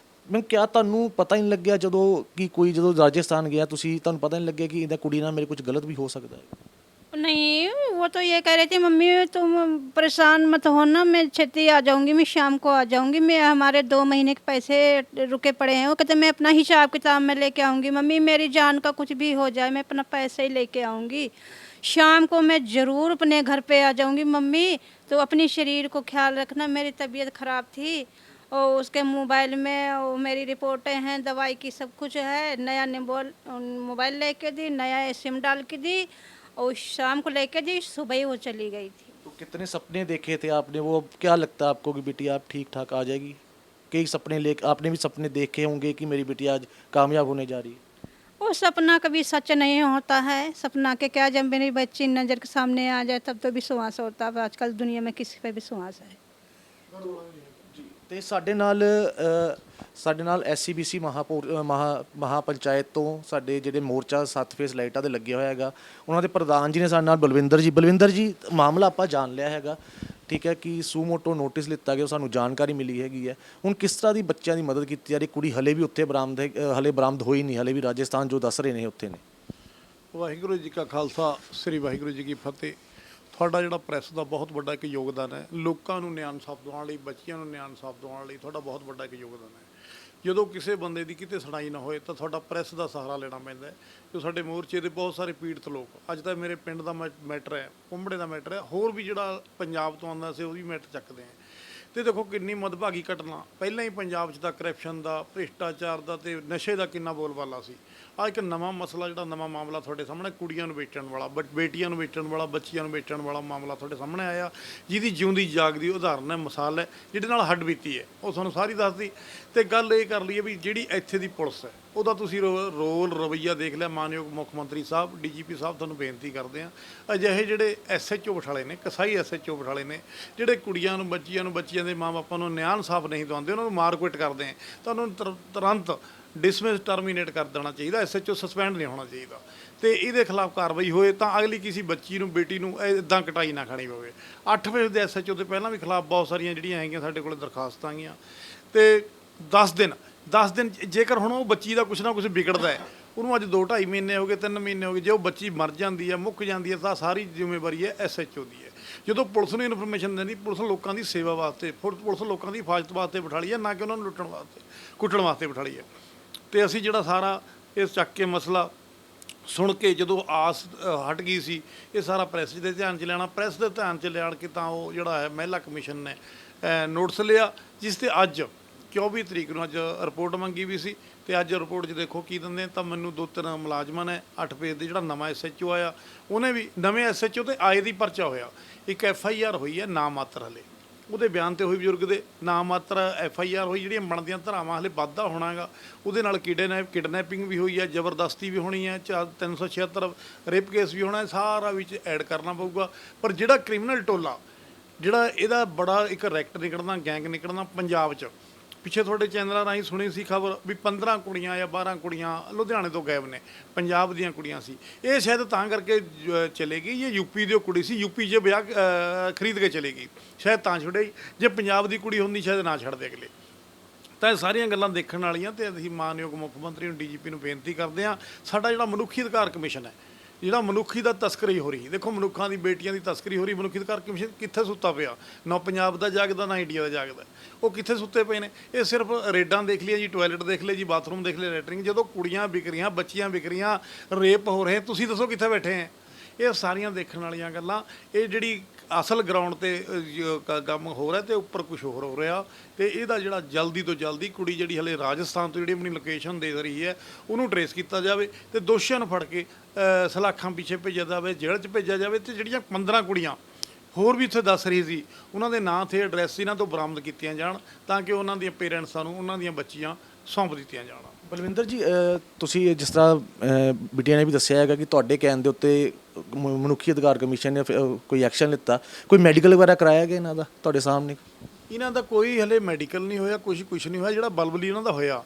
Speaker 2: ਮੈਂ ਕਿਹਾ ਤੁਹਾਨੂੰ ਪਤਾ ਹੀ ਨਹੀਂ ਲੱਗਿਆ ਜਦੋਂ ਕਿ ਕੋਈ ਜਦੋਂ ਰਾਜਸਥਾਨ ਗਿਆ ਤੁਸੀਂ ਤੁਹਾਨੂੰ ਪਤਾ ਨਹੀਂ ਲੱਗਿਆ ਕਿ ਇਹਦਾ ਕੁੜੀ ਨਾਲ ਮੇਰੇ ਕੁਝ ਗਲਤ ਵੀ ਹੋ ਸਕਦਾ ਹੈ?
Speaker 3: नहीं, वो तो ये कह रही थी मम्मी तुम परेशान मत होना, मैं छेती आ जाऊंगी, मैं शाम को आ जाऊंगी, मैं हमारे 2 महीने के पैसे रुके पड़े हैं। वो कहते मैं अपना हिसाब किताब में लेके आऊंगी मम्मी, मेरी जान का कुछ भी हो जाए मैं अपना पैसे ही लेके आऊंगी, शाम को मैं ज़रूर अपने घर पे आ जाऊंगी मम्मी, तो अपनी शरीर को ख्याल रखना, मेरी तबीयत ख़राब थी और उसके मोबाइल में वो मेरी रिपोर्टें हैं, दवाई की सब कुछ है, नया मोबाइल लेके दी, नया सिम डाल के दी और शाम को लेके दी, सुबह ही वो चली गई थी।
Speaker 2: तो कितने सपने देखे थे आपने, वो क्या लगता है आपको कि बेटी आप ठीक ठाक आ जाएगी? कई सपने ले आपने भी सपने देखे होंगे कि मेरी बेटी आज कामयाब होने जा रही है।
Speaker 3: वो सपना कभी सच नहीं होता है, सपना के क्या, जब मेरी बच्ची नज़र के सामने आ जाए तब तो विश्वास होता है, आजकल दुनिया में किसी पे विश्वास है।
Speaker 2: ਤੇ ਸਾਡੇ ਨਾਲ ਐਸਸੀਬੀਸੀ ਮਹਾਪੰਚਾਇਤ ਤੋਂ ਸਾਡੇ ਜਿਹੜੇ ਮੋਰਚਾ 7 ਫੇਸ ਲਾਈਟਾਂ ਦੇ ਲੱਗਿਆ ਹੋਇਆ ਹੈਗਾ, ਉਹਨਾਂ ਦੇ ਪ੍ਰਧਾਨ ਜੀ ਨੇ ਸਾਡੇ ਨਾਲ ਬਲਵਿੰਦਰ ਜੀ ਮਾਮਲਾ ਆਪਾਂ ਜਾਣ ਲਿਆ ਹੈਗਾ, ਠੀਕ ਹੈ ਕਿ ਸੂਮੋਟੋ ਨੋਟਿਸ ਲਿੱਤਾ ਗਿਆ, ਸਾਨੂੰ ਜਾਣਕਾਰੀ ਮਿਲੀ ਹੈਗੀ ਹੈ। ਹੁਣ ਕਿਸ ਤਰ੍ਹਾਂ ਦੀ ਬੱਚਿਆਂ ਦੀ ਮਦਦ ਕੀਤੀ ਜਾ ਰਹੀ? ਕੁੜੀ ਹਲੇ ਵੀ ਉੱਥੇ ਬਰਾਮਦ ਹੋਈ ਨਹੀਂ, ਹਲੇ ਵੀ ਰਾਜਸਥਾਨ ਜੋ ਦੱਸ ਰਹੇ ਨੇ ਉੱਥੇ ਨੇ।
Speaker 4: ਵਾਹਿਗੁਰੂ ਜੀ ਕਾ ਖਾਲਸਾ, ਸ੍ਰੀ ਵਾਹਿਗੁਰੂ ਜੀ ਕੀ ਫਤਿਹ। ਤੁਹਾਡਾ ਜਿਹੜਾ ਪ੍ਰੈਸ ਦਾ ਬਹੁਤ ਵੱਡਾ ਇੱਕ ਯੋਗਦਾਨ ਹੈ, ਲੋਕਾਂ ਨੂੰ ਨਿਆਂ ਇਨਸਾਫ ਦਿਵਾਉਣ ਲਈ, ਬੱਚਿਆਂ ਨੂੰ ਨਿਆਂ ਇਨਸਾਫ ਦਿਵਾਉਣ ਲਈ ਤੁਹਾਡਾ ਬਹੁਤ ਵੱਡਾ ਇੱਕ ਯੋਗਦਾਨ ਹੈ। ਜਦੋਂ ਕਿਸੇ ਬੰਦੇ ਦੀ ਕਿਤੇ ਸੁਣਾਈ ਨਾ ਹੋਏ ਤਾਂ ਤੁਹਾਡਾ ਪ੍ਰੈਸ ਦਾ ਸਹਾਰਾ ਲੈਣਾ ਪੈਂਦਾ ਹੈ। ਜੋ ਸਾਡੇ ਮੋਰਚੇ ਦੇ ਬਹੁਤ ਸਾਰੇ ਪੀੜਤ ਲੋਕ, ਅੱਜ ਤਾਂ ਮੇਰੇ ਪਿੰਡ ਦਾ ਮੈਟਰ ਹੈ, ਕੁੰਬੜੇ ਦਾ ਮੈਟਰ ਹੈ, ਹੋਰ ਵੀ ਜਿਹੜਾ ਪੰਜਾਬ ਤੋਂ ਆਉਂਦਾ ਸੀ ਉਹ ਵੀ ਮੈਟਰ ਚੱਕਦੇ ਆ। ਤੇ ਦੇਖੋ ਕਿੰਨੀ ਮਦਭਾਗੀ ਘਟਨਾ, ਪਹਿਲਾਂ ਹੀ ਪੰਜਾਬ 'ਚ ਤਾਂ ਕਰਪਸ਼ਨ ਦਾ, ਭ੍ਰਿਸ਼ਟਾਚਾਰ ਦਾ ਤੇ ਨਸ਼ੇ ਦਾ ਕਿੰਨਾ ਬੋਲਬਾਲਾ ਸੀ। ਆ ਇੱਕ ਨਵਾਂ ਮਸਲਾ, ਜਿਹੜਾ ਨਵਾਂ ਮਾਮਲਾ ਤੁਹਾਡੇ ਸਾਹਮਣੇ, ਕੁੜੀਆਂ ਨੂੰ ਵੇਚਣ ਵਾਲਾ, ਬੇਟੀਆਂ ਨੂੰ ਵੇਚਣ ਵਾਲਾ, ਬੱਚੀਆਂ ਨੂੰ ਵੇਚਣ ਵਾਲਾ ਮਾਮਲਾ ਤੁਹਾਡੇ ਸਾਹਮਣੇ ਆਇਆ, ਜਿਹਦੀ ਜਿਉਂਦੀ ਜਾਗਦੀ ਉਦਾਹਰਨ ਹੈ, ਮਿਸਾਲ ਹੈ, ਜਿਹਦੇ ਨਾਲ ਹੱਡ ਬੀਤੀ ਹੈ, ਉਹ ਤੁਹਾਨੂੰ ਸਾਰੀ ਦੱਸਦੀ। ਤੇ ਗੱਲ ਇਹ ਕਰ ਲਈਏ ਵੀ ਜਿਹੜੀ ਇੱਥੇ ਦੀ ਪੁਲਿਸ ਹੈ, ਉਹਦਾ ਤੁਸੀਂ ਰੋਲ ਰਵੱਈਆ ਦੇਖ ਲਿਆ। ਮਾਨਯੋਗ ਮੁੱਖ ਮੰਤਰੀ ਸਾਹਿਬ, ਡੀਜੀਪੀ ਸਾਹਿਬ, ਤੁਹਾਨੂੰ ਬੇਨਤੀ ਕਰਦੇ ਆ, ਅਜਿਹੇ ਜਿਹੜੇ ਐਸਐਚਓ ਬਿਠਾਲੇ ਨੇ, ਕਸਾਈ ਐਸਐਚਓ ਬਿਠਾਲੇ ਨੇ, ਜਿਹੜੇ ਕੁੜੀਆਂ ਨੂੰ, ਬੱਚਿਆਂ ਦੇ ਮਾਂ-ਬਾਪਾਂ ਨੂੰ ਨਿਆਂ ਇਨਸਾਫ ਨਹੀਂ ਦਿਵਾਉਂਦੇ, ਉਹਨਾਂ ਨੂੰ ਮਾਰ ਕੁੱਟ ਕਰਦੇ ਆ, ਤਾਂ ਉਹਨਾਂ ਨੂੰ ਤੁਰੰਤ ਡਿਸਮਿਸ ਟਰਮੀਨੇਟ ਕਰ ਦੇਣਾ ਚਾਹੀਦਾ, ਐਸਐਚਓ ਸਸਪੈਂਡ ਨਹੀਂ ਹੋਣਾ ਚਾਹੀਦਾ। ਤੇ ਇਹਦੇ ਖਿਲਾਫ ਕਾਰਵਾਈ ਹੋਏ ਤਾਂ ਅਗਲੀ ਕਿਸੇ ਬੱਚੀ ਨੂੰ, ਬੇਟੀ ਨੂੰ ਇਦਾਂ ਕਟਾਈ ਨਾ ਖਾਣੀ ਪਵੇ। 8 ਵਜੇ ਦੇ ਐਸਐਚਓ ਦੇ ਪਹਿਲਾਂ ਵੀ ਖਿਲਾਫ ਬਹੁਤ ਸਾਰੀਆਂ ਜਿਹੜੀਆਂ ਹੈਗੀਆਂ ਸਾਡੇ ਕੋਲ ਦਰਖਾਸਤਾਂ ਆਈਆਂ। ਤੇ 10 ਦਿਨ ਜੇਕਰ ਹੁਣ ਉਹ ਬੱਚੀ ਦਾ ਕੁਛ ਨਾ ਕੁਛ ਵਿਗੜਦਾ ਹੈ, ਉਹਨੂੰ ਅੱਜ 2-2.5 ਮਹੀਨੇ ਹੋ ਗਏ, 3 ਮਹੀਨੇ ਹੋ ਗਏ, ਜੇ ਉਹ ਬੱਚੀ ਮਰ ਜਾਂਦੀ ਹੈ, ਮੁੱਕ ਜਾਂਦੀ ਹੈ, ਤਾਂ ਸਾਰੀ ਜ਼ਿੰਮੇਵਾਰੀ ਹੈ ਐਸਐਚਓ ਦੀ ਹੈ। ਜਦੋਂ ਪੁਲਿਸ ਨੂੰ ਇਨਫੋਰਮੇਸ਼ਨ ਦਿੰਦੀ, ਪੁਲਿਸ ਲੋਕਾਂ ਦੀ ਸੇਵਾ ਵਾਸਤੇ, ਪੁਲਿਸ ਲੋਕਾਂ ਦੀ ਹਿਫਾਜ਼ਤ ਵਾਸਤੇ ਬਿਠਾਲੀ ਹੈ, ਨਾ ਕਿ ਉਹਨਾਂ ਨੂੰ ਲੁੱਟਣ ਵਾਸਤੇ, ਕੁੱਟਣ ਵਾਸਤੇ ਬਿਠਾਲੀ ਹੈ। ਤੇ ਅਸੀਂ ਜਿਹੜਾ ਸਾਰਾ ਇਸ ਚੱਕ ਕੇ ਮਸਲਾ ਸੁਣ ਕੇ ਜਦੋਂ ਆਸ ਹਟ ਗਈ ਸੀ, ਇਹ ਸਾਰਾ ਪ੍ਰੈਸ ਦੇ ਧਿਆਨ 'ਚ ਲਿਆਉਣਾ, ਪ੍ਰੈਸ ਦੇ ਧਿਆਨ 'ਚ ਲਿਆਣ ਕੇ ਤਾਂ ਉਹ ਜਿਹੜਾ ਹੈ ਮਹਿਲਾ ਕਮਿਸ਼ਨ ਨੇ ਨੋਟਿਸ ਲਿਆ, ਜਿਸ 'ਤੇ ਅੱਜ 24 ਤਰੀਕ ਨੂੰ ਅੱਜ ਰਿਪੋਰਟ ਮੰਗੀ ਵੀ ਸੀ। ਤੇ ਅੱਜ ਰਿਪੋਰਟ 'ਚ ਦੇਖੋ ਕੀ ਦਿੰਦੇ, ਤਾਂ ਮੈਨੂੰ 2-3 ਮੁਲਾਜ਼ਮਾਂ ਨੇ, 8 ਪੇਜ ਦੇ ਜਿਹੜਾ ਨਵਾਂ ਐਸਐਚਓ ਆਇਆ, ਉਹਨੇ ਵੀ ਨਵੇਂ ਐਸਐਚਓ 'ਤੇ ਆਏ ਦੀ ਪਰਚਾ ਹੋਇਆ, ਇੱਕ ਐਫਆਈਆਰ ਹੋਈ ਹੈ ਨਾ ਮਾਤਰ, ਹਲੇ ਉਹਦੇ ਬਿਆਨ 'ਤੇ ਹੋਈ ਬਜ਼ੁਰਗ ਦੇ ਨਾ ਮਾਤਰ ਐਫਆਈਆਰ ਹੋਈ। ਜਿਹੜੀਆਂ ਬਣਦੀਆਂ ਧਾਰਾਵਾਂ ਹਲੇ ਵਾਧਾ ਹੋਣਾ ਗਾ, ਉਹਦੇ ਨਾਲ ਕਿਡਨੈਪਿੰਗ ਵੀ ਹੋਈ ਹੈ, ਜ਼ਬਰਦਸਤੀ ਵੀ ਹੋਣੀ ਹੈ, 376 ਰੇਪ ਕੇਸ ਵੀ ਹੋਣਾ, ਸਾਰਾ ਵਿੱਚ ਐਡ ਕਰਨਾ ਪਊਗਾ। ਪਰ ਜਿਹੜਾ ਕ੍ਰਿਮੀਨਲ ਟੋਲਾ, ਜਿਹੜਾ ਇਹਦਾ ਬੜਾ ਇੱਕ ਰੈਕਟ ਨਿਕਲਣਾ, ਗੈਂਗ ਨਿਕਲਣਾ ਪੰਜਾਬ 'ਚ, ਪਿੱਛੇ ਤੁਹਾਡੇ ਚੈਨਲਾਂ ਰਾਹੀਂ ਸੁਣੀ ਸੀ ਖਬਰ ਵੀ 15 ਕੁੜੀਆਂ ਜਾਂ 12 ਕੁੜੀਆਂ ਲੁਧਿਆਣੇ ਤੋਂ ਗਾਇਬ ਨੇ, ਪੰਜਾਬ ਦੀਆਂ ਕੁੜੀਆਂ ਸੀ। ਇਹ ਸ਼ਾਇਦ ਤਾਂ ਕਰਕੇ ਚਲੇ ਗਈ, ਇਹ ਯੂਪੀ ਦੀ ਕੁੜੀ ਸੀ, ਯੂਪੀ 'ਚ ਵਿਆਹ ਖਰੀਦ ਕੇ ਚਲੇ ਗਈ, ਸ਼ਾਇਦ ਤਾਂ ਛੁੱਟੇ। ਜੇ ਪੰਜਾਬ ਦੀ ਕੁੜੀ ਹੁੰਦੀ ਸ਼ਾਇਦ ਨਾ ਛੱਡਦੇ ਅਗਲੇ। ਤਾਂ ਇਹ ਸਾਰੀਆਂ ਗੱਲਾਂ ਦੇਖਣ ਵਾਲੀਆਂ। ਤੇ ਅਸੀਂ ਮਾਨਯੋਗ ਮੁੱਖ ਮੰਤਰੀ ਨੂੰ, ਡੀਜੀਪੀ ਨੂੰ ਬੇਨਤੀ ਕਰਦੇ ਹਾਂ, ਸਾਡਾ ਜਿਹੜਾ ਮਨੁੱਖੀ ਅਧਿਕਾਰ ਕਮਿਸ਼ਨ ਹੈ, ਜਿਹੜਾ ਮਨੁੱਖੀ ਦਾ ਤਸਕਰੀ ਹੋ ਰਹੀ, ਦੇਖੋ ਮਨੁੱਖਾਂ ਦੀ ਬੇਟੀਆਂ ਦੀ ਤਸਕਰੀ ਹੋ ਰਹੀ, ਮਨੁੱਖੀ ਅਧਿਕਾਰ ਕਮਿਸ਼ਨ ਕਿੱਥੇ ਸੁੱਤਾ ਪਿਆ? ਨਾ ਪੰਜਾਬ ਦਾ ਜਾਗਦਾ, ਨਾ ਇੰਡੀਆ ਦਾ ਜਾਗਦਾ, ਉਹ ਕਿੱਥੇ ਸੁੱਤੇ ਪਏ ਨੇ? ਇਹ ਸਿਰਫ ਰੇਡਾਂ ਦੇਖ ਲਿਆ ਜੀ, ਟੋਇਲਟ ਦੇਖ ਲਏ ਜੀ, ਬਾਥਰੂਮ ਦੇਖ ਲਏ, ਲੈਟਰਿੰਗ। ਜਦੋਂ ਕੁੜੀਆਂ ਵਿਕ ਰਹੀਆਂ, ਬੱਚੀਆਂ ਵਿਕ ਰਹੀਆਂ, ਰੇਪ ਹੋ ਰਹੇ, ਤੁਸੀਂ ਦੱਸੋ ਕਿੱਥੇ ਬੈਠੇ ਹੈ? ਇਹ ਸਾਰੀਆਂ ਦੇਖਣ ਵਾਲੀਆਂ ਗੱਲਾਂ। ਇਹ ਜਿਹੜੀ ਅਸਲ ਗਰਾਊਂਡ 'ਤੇ ਕੰਮ ਹੋ ਰਿਹਾ, ਤੇ ਉੱਪਰ ਕੁਝ ਹੋਰ ਹੋ ਰਿਹਾ। ਤੇ ਇਹਦਾ ਜਿਹੜਾ ਜਲਦੀ ਤੋਂ ਜਲਦੀ, ਕੁੜੀ ਜਿਹੜੀ ਹਲੇ ਰਾਜਸਥਾਨ ਤੋਂ ਜਿਹੜੀ ਆਪਣੀ ਲੋਕੇਸ਼ਨ ਦੇ ਰਹੀ ਹੈ, ਉਹਨੂੰ ਟਰੇਸ ਕੀਤਾ ਜਾਵੇ ਤੇ ਦੋਸ਼ੀਆਂ ਨੂੰ ਫੜ ਕੇ ਸਲਾਖਾਂ ਪਿੱਛੇ ਭੇਜਿਆ ਜਾਵੇ, ਜੇਲ੍ਹ 'ਚ ਭੇਜਿਆ ਜਾਵੇ। ਤੇ ਜਿਹੜੀਆਂ 15 ਕੁੜੀਆਂ ਹੋਰ ਵੀ ਇੱਥੇ ਦੱਸ ਰਹੀ ਸੀ, ਉਹਨਾਂ ਦੇ ਨਾਂ ਤੇ ਐਡਰੈਸ ਇਹਨਾਂ ਤੋਂ ਬਰਾਮਦ ਕੀਤੀਆਂ ਜਾਣ, ਤਾਂ ਕਿ ਉਹਨਾਂ ਦੀਆਂ ਪੇਰੈਂਟਸਾਂ ਨੂੰ ਉਹਨਾਂ ਦੀਆਂ ਬੱਚੀਆਂ ਸੌਂਪ ਦਿੱਤੀਆਂ ਜਾਣ।
Speaker 2: ਬਲਵਿੰਦਰ ਜੀ, ਤੁਸੀਂ ਜਿਸ ਤਰ੍ਹਾਂ ਬਿਟੀਆ ਨੇ ਵੀ ਦੱਸਿਆ ਹੈਗਾ ਕਿ ਤੁਹਾਡੇ ਕਹਿਣ ਦੇ ਉੱਤੇ ਮਨੁੱਖੀ ਅਧਿਕਾਰ ਕਮਿਸ਼ਨ ਨੇ ਕੋਈ ਐਕਸ਼ਨ ਲਿੱਤਾ, ਕੋਈ ਮੈਡੀਕਲ ਵਗੈਰਾ ਕਰਾਇਆ ਗਿਆ ਇਹਨਾਂ ਦਾ ਤੁਹਾਡੇ ਸਾਹਮਣੇ?
Speaker 4: ਇਹਨਾਂ ਦਾ ਕੋਈ ਹਲੇ ਮੈਡੀਕਲ ਨਹੀਂ ਹੋਇਆ, ਕੁਛ ਨਹੀਂ ਹੋਇਆ। ਜਿਹੜਾ ਬਲਬਲੀ ਇਹਨਾਂ ਦਾ ਹੋਇਆ,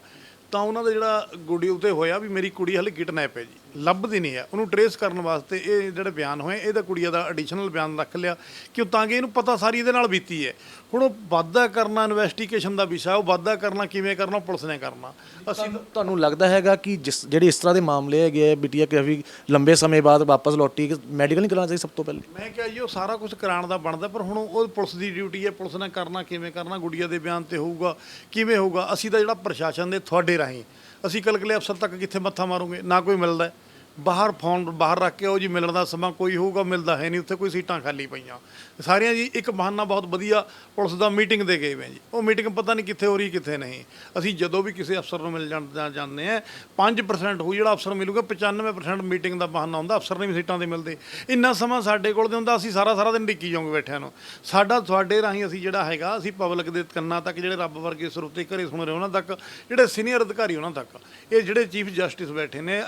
Speaker 4: ਤਾਂ ਉਹਨਾਂ ਦਾ ਜਿਹੜਾ ਗੁੱਡੀ ਉੱਤੇ ਹੋਇਆ ਵੀ ਮੇਰੀ ਕੁੜੀ ਹਲੇ ਕਿਡਨੈਪ ਹੈ ਜੀ, ਲੱਭਦੀ ਨਹੀਂ ਹੈ। ਉਹਨੂੰ ਟਰੇਸ ਕਰਨ ਵਾਸਤੇ ਇਹ ਜਿਹੜੇ ਬਿਆਨ ਹੋਏ ਇਹਦਾ ਕੁੜੀਆਂ ਦਾ ਐਡੀਸ਼ਨਲ ਬਿਆਨ ਰੱਖ ਲਿਆ ਕਿ ਤਾਂ ਕਿ ਇਹਨੂੰ ਪਤਾ ਸਾਰੀ ਇਹਦੇ ਨਾਲ ਬੀਤੀ ਹੈ। ਹੁਣ ਉਹ ਵਾਧਾ ਕਰਨਾ ਇਨਵੈਸਟੀਗੇਸ਼ਨ ਦਾ ਵਿਸ਼ਾ, ਉਹ ਵਾਧਾ ਕਰਨਾ ਕਿਵੇਂ ਕਰਨਾ ਪੁਲਿਸ ਨੇ ਕਰਨਾ। ਅਸੀਂ
Speaker 2: ਤੁਹਾਨੂੰ ਲੱਗਦਾ ਹੈਗਾ ਕਿ ਜਿਹੜੇ ਇਸ ਤਰ੍ਹਾਂ ਦੇ ਮਾਮਲੇ ਹੈਗੇ ਆ, ਬਿਟੀਆ ਕਾਫੀ ਲੰਬੇ ਸਮੇਂ ਬਾਅਦ ਵਾਪਸ ਲੌਟੀ, ਮੈਡੀਕਲ ਨਹੀਂ ਕਰਾਉਣਾ ਚਾਹੀਦਾ ਸਭ ਤੋਂ ਪਹਿਲੇ?
Speaker 4: ਮੈਂ ਕਿਹਾ ਜੀ ਉਹ ਸਾਰਾ ਕੁਝ ਕਰਾਉਣ ਦਾ ਬਣਦਾ, ਪਰ ਹੁਣ ਉਹ ਪੁਲਿਸ ਦੀ ਡਿਊਟੀ ਹੈ, ਪੁਲਿਸ ਨੇ ਕਰਨਾ ਕਿਵੇਂ ਕਰਨਾ, ਗੁੱਡੀਆਂ ਦੇ ਬਿਆਨ ਤੇ ਹੋਊਗਾ ਕਿਵੇਂ ਹੋਊਗਾ। ਅਸੀਂ ਤਾਂ ਜਿਹੜਾ ਪ੍ਰਸ਼ਾਸਨ ਦੇ ਤੁਹਾਡੇ ਰਾਹੀਂ ਅਸੀਂ ਕਲਕਲੇ ਅਫਸਰ ਤੱਕ ਕਿੱਥੇ ਮੱਥਾ ਮਾਰੂਗੇ, ਨਾ ਕੋਈ ਮਿਲਦਾ ਹੈ। ਬਾਹਰ ਫੋਨ ਬਾਹਰ ਰੱਖ ਕੇ ਉਹ ਜੀ ਮਿਲਣ ਦਾ ਸਮਾਂ ਕੋਈ ਹੋਊਗਾ, ਮਿਲਦਾ ਹੈ ਨਹੀਂ, ਉੱਥੇ ਕੋਈ ਸੀਟਾਂ ਖਾਲੀ ਪਈਆਂ ਸਾਰੀਆਂ ਜੀ। ਇੱਕ ਬਹਾਨਾ ਬਹੁਤ ਵਧੀਆ ਪੁਲਿਸ ਦਾ ਮੀਟਿੰਗ ਦੇ ਗਏ ਵੇ ਜੀ, ਉਹ ਮੀਟਿੰਗ ਪਤਾ ਨਹੀਂ ਕਿੱਥੇ ਹੋ ਰਹੀ ਕਿੱਥੇ ਨਹੀਂ। ਅਸੀਂ ਜਦੋਂ ਵੀ ਕਿਸੇ ਅਫਸਰ ਨੂੰ ਮਿਲ ਜਾਂਦੇ ਆ 5% ਹੋ ਜਿਹੜਾ ਅਫਸਰ ਮਿਲੂਗਾ, 95% ਮੀਟਿੰਗ ਦਾ ਬਹਾਨਾ ਹੁੰਦਾ, ਅਫਸਰ ਨੇ ਵੀ ਸੀਟਾਂ ਤੇ ਮਿਲਦੇ। ਇੰਨਾ ਸਮਾਂ ਸਾਡੇ ਕੋਲ ਦੇ ਹੁੰਦਾ, ਅਸੀਂ ਸਾਰਾ ਦਿਨ ਡਿੱਕੀ ਜਾਵਾਂਗੇ ਬੈਠਿਆਂ ਨੂੰ। ਸਾਡਾ ਤੁਹਾਡੇ ਰਾਹੀਂ ਅਸੀਂ ਜਿਹੜਾ ਹੈਗਾ, ਅਸੀਂ ਪਬਲਿਕ ਦੇ ਕੰਨਾਂ ਤੱਕ, ਜਿਹੜੇ ਰੱਬ ਵਰਗੇ ਸਰੋਤੇ ਘਰੇ ਸੁਣ ਰਹੇ ਉਹਨਾਂ ਤੱਕ, ਜਿਹੜੇ ਸੀਨੀਅਰ ਅਧਿਕਾਰੀ ਉਹਨਾਂ ਤੱਕ, ਇਹ ਜਿਹੜੇ ਚੀਫ ਜਸਟਿਸ ਬੈਠੇ ਨੇ,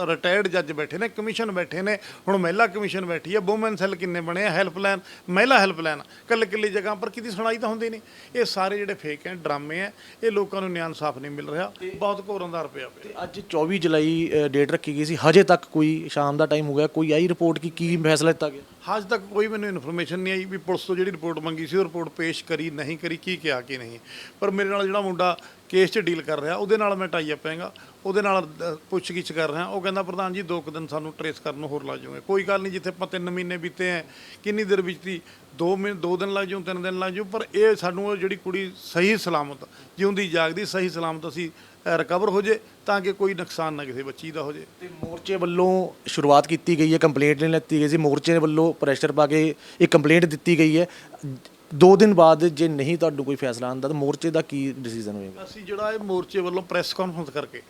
Speaker 4: ਰਿਟਾਇਰਡ ਜੱਜ ਬੈਠੇ ਨੇ, ਕਮਿਸ਼ਨ ਬੈਠੇ ਨੇ, ਹੁਣ ਮਹਿਲਾ ਕਮਿਸ਼ਨ ਬੈਠੀ ਹੈ, ਵੂਮਨ ਸੈੱਲ ਕਿੰਨੇ ਬਣੇ ਆ, ਹੈਲਪਲਾਈਨ, ਮਹਿਲਾ ਹੈਲਪਲਾਈਨ, ਕੱਲੀ ਜਗ੍ਹਾ ਪਰ ਕਿਤੇ ਸੁਣਾਈ ਤਾਂ ਹੁੰਦੀ ਨਹੀਂ। ਇਹ ਸਾਰੇ ਜਿਹੜੇ ਫੇਕ ਹੈ, ਡਰਾਮੇ ਹੈ, ਇਹ ਲੋਕਾਂ ਨੂੰ ਨਿਆਂ ਇਨਸਾਫ ਨਹੀਂ ਮਿਲ ਰਿਹਾ, ਬਹੁਤ ਘੋਰ ਅੰਧਾਰ ਪਿਆ ਪਿਆ।
Speaker 2: ਅੱਜ 24 ਜੁਲਾਈ ਡੇਟ ਰੱਖੀ ਗਈ ਸੀ, ਹਜੇ ਤੱਕ ਕੋਈ ਸ਼ਾਮ ਦਾ ਟਾਈਮ ਹੋ ਗਿਆ, ਕੋਈ ਆਈ ਰਿਪੋਰਟ ਕੀ ਫੈਸਲਾ ਲਿੱਤਾ ਗਿਆ?
Speaker 4: ਅੱਜ ਤੱਕ ਕੋਈ ਮੈਨੂੰ ਇਨਫੋਰਮੇਸ਼ਨ ਨਹੀਂ ਆਈ ਵੀ ਪੁਲਿਸ ਤੋਂ ਜਿਹੜੀ ਰਿਪੋਰਟ ਮੰਗੀ ਸੀ ਉਹ ਰਿਪੋਰਟ ਪੇਸ਼ ਕਰੀ ਨਹੀਂ ਕਰੀ, ਕੀ ਕਿਹਾ ਕੀ ਨਹੀਂ। ਪਰ ਮੇਰੇ ਨਾਲ ਜਿਹੜਾ ਮੁੰਡਾ ਕੇਸ 'ਚ ਡੀਲ ਕਰ ਰਿਹਾ, ਉਹਦੇ ਨਾਲ ਮੈਂ ਟਾਈ ਅਪ ਹੈਗਾ, ਉਹਦੇ ਨਾਲ ਪੁੱਛਗਿੱਛ ਕਰ ਰਿਹਾ। ਉਹ ਕਹਿੰਦਾ ਪ੍ਰਧਾਨ ਜੀ 2 ਦਿਨ ਸਾਨੂੰ ਟਰੇਸ ਕਰਨ ਨੂੰ ਹੋਰ ਲੱਗ ਜਾਊਗੇ। ਕੋਈ ਗੱਲ ਨਹੀਂ, ਜਿੱਥੇ ਆਪਾਂ 3 ਮਹੀਨੇ ਬੀਤੇ ਹੈ, ਕਿੰਨੀ ਦੇਰ ਬੀਤੀ, 2 ਦਿਨ ਲੱਗ ਜਾਊ, 3 ਦਿਨ ਲੱਗ ਜਾਊ, ਪਰ ਇਹ ਸਾਨੂੰ ਜਿਹੜੀ ਕੁੜੀ ਸਹੀ ਸਲਾਮਤ ਜਿਉਂਦੀ ਜਾਗਦੀ ਸਹੀ ਸਲਾਮਤ ਅਸੀਂ ਰਿਕਵਰ ਹੋ ਜੇ, ਤਾਂ ਕਿ ਕੋਈ ਨੁਕਸਾਨ ਨਾ ਕਿਸੇ ਬੱਚੀ ਦਾ ਹੋ ਜੇ।
Speaker 2: ਤੇ ਮੋਰਚੇ ਵੱਲੋਂ ਸ਼ੁਰੂਆਤ ਕੀਤੀ ਗਈ ਹੈ, ਕੰਪਲੇਂਟ ਨਹੀਂ ਲੈਤੀ ਗਈ ਸੀ, ਮੋਰਚੇ ਵੱਲੋਂ ਪ੍ਰੈਸ਼ਰ ਪਾ ਕੇ ਇੱਕ ਕੰਪਲੇਂਟ ਦਿੱਤੀ ਗਈ ਹੈ। 2 ਦਿਨ ਬਾਅਦ ਜੇ ਨਹੀਂ ਤੁਹਾਨੂੰ ਕੋਈ ਫੈਸਲਾ ਆਉਂਦਾ ਤਾਂ ਮੋਰਚੇ ਦਾ ਕੀ ਡਿਸੀਜਨ ਹੋਏਗਾ?
Speaker 4: ਅਸੀਂ ਜਿਹੜਾ ਇਹ ਮੋਰਚੇ ਵੱਲੋਂ ਪ੍ਰੈਸ ਕਾਨਫਰੰਸ ਕਰਕੇ